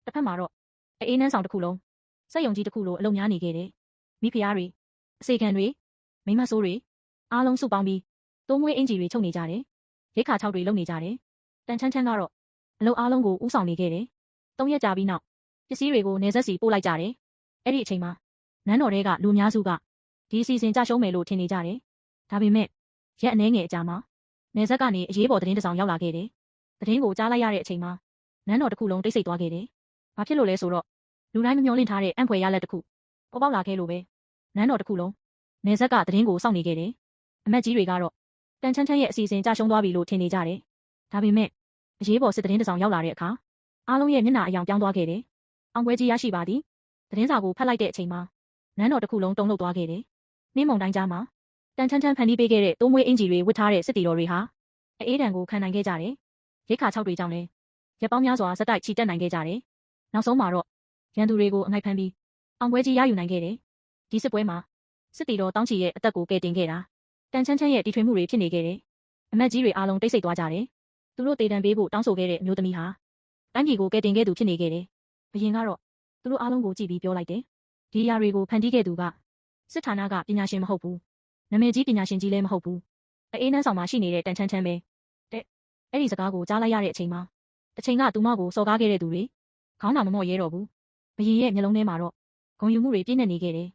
တစ်ဖက်မှာတော့အေးနှန်းဆောင်တစ်ခုလုံးစက်ယုံကြီးတစ်ခုလိုအလုံးများနေခဲ့တယ်မိဖုရားတွေအစေခံတွေမိမဆိုးတွေအားလုံးစုပေါင်းပြီးတိုးမွေးအင်ဂျီတွေချုပ်နေကြတယ်ရိတ်ခါ6တွေလုံနေကြတယ်တန်ချမ်းချမ်းကတော့အလုံးအားလုံးကိုဥဆောင်နေခဲ့တယ်3ရက်ကြာပြီးနောက်ပစ္စည်းတွေကိုနေဆက်စီပို့လိုက်ကြတယ်အဲ့ဒီအချိန်မှာနန်းတော်တွေကလူများစုကဒီအစီအစဉ်ကြရှုံးမယ်လို့ထင်နေကြတယ်ဒါပေမဲ့ရက်အနည်းငယ်အကြာမှာနေဆက်ကနေအရေးပေါ်သတင်းတစ်စောင်ရောက်လာခဲ့တယ်သတင်းကိုကြားလိုက်ရတဲ့အချိန်မှာနန်းတော်တစ်ခုလုံးတိတ်ဆိတ်သွားခဲ့တယ်ဘာဖြစ်လို့လဲဆိုတော့လူတိုင်းမမျှော်လင့်ထားတဲ့အံ့ဖွယ်ရလက်တစ်ခုပေါ်ပေါက်လာခဲ့လို့ပဲနန်းတော်တစ်ခုလုံးနေဆက်ကသတင်းကိုစောင့်နေခဲ့တယ်အမတ်ကြီးတွေကတော့တန်ချမ်းချမ်းရဲ့အစီအစဉ်ကြရှုံးသွားပြီလို့ထင်နေကြတယ်ဒါပေမဲ့အရေးပေါ်စစ်သတင်းတစ်စောင်ရောက်လာတဲ့အခါအားလုံးရဲ့မျက်နှာအယောင်ပြောင်းသွားခဲ့တယ်အောင်ပွဲကြီးရရှိပါသည်သတင်းစာကိုဖတ်လိုက်တဲ့အချိန်မှာနန်းတော်တစ်ခုလုံးတုန်လှုပ်သွားခဲ့တယ်နှင်းမုန်တိုင်းကြားမှာတန်ချမ်းချမ်းဖန်တီးပေးခဲ့တဲ့တိုးမွေးအင်ဂျီတွေဝတ်ထားတဲ့စစ်တီတော်တွေဟာအေးဒဏ်ကိုခံနိုင်ခဲ့ကြတယ်ရိတ်ခါ6တွေကြောင့်လည်းရက်ပေါင်းများစွာစက်တိုက်ချီတက်နိုင်ခဲ့ကြတယ်နောက်ဆုံးမှာတော့ရန်သူတွေကိုအငိုက်ဖမ်းပြီးအောင်ပွဲကြီးရယူနိုင်ခဲ့တယ်ဒီစစ်ပွဲမှာစစ်တီတော်တောင်းချီရဲ့အသက်ကိုကယ်တင်ခဲ့တာတန်ချမ်းချမ်းရဲ့တီထွင်မှုတွေဖြစ်နေခဲ့တယ်အမတ်ကြီးတွေအားလုံးတိတ်ဆိတ်သွားကြတယ်သူတို့တေတံပေးဖို့တောင်းဆိုခဲ့တဲ့အမျိုးသမီးဟာတိုင်းပြည်ကိုကယ်တင်ခဲ့သူဖြစ်နေခဲ့တယ်အရင်ကတော့သူတို့အားလုံးကိုကြည့်ပြီးပြောလိုက်တယ်ဒီအရာတွေကိုဖန်တီးခဲ့သူကစစ်ဌာနကပညာရှင်မဟုတ်ဘူးနာမည်ကြီးပညာရှင်ကြီးလည်းမဟုတ်ဘူးအေးနှန်းဆောင်မှာရှိနေတဲ့တန်ချမ်းချမ်းပဲတဲ့အဲ့ဒီစကားကိုကြားလိုက်ရတဲ့အချိန်မှာတစ်ချိန်ကသူမကိုစော်ကားခဲ့တဲ့သူတွေခေါင်းနာမမော့ရဲတော့ဘူးဘရင်ရဲ့မျက်လုံးထဲမှာတော့ဂုဏ်ယူမှုတွေပြည့်နေနေခဲ့တယ်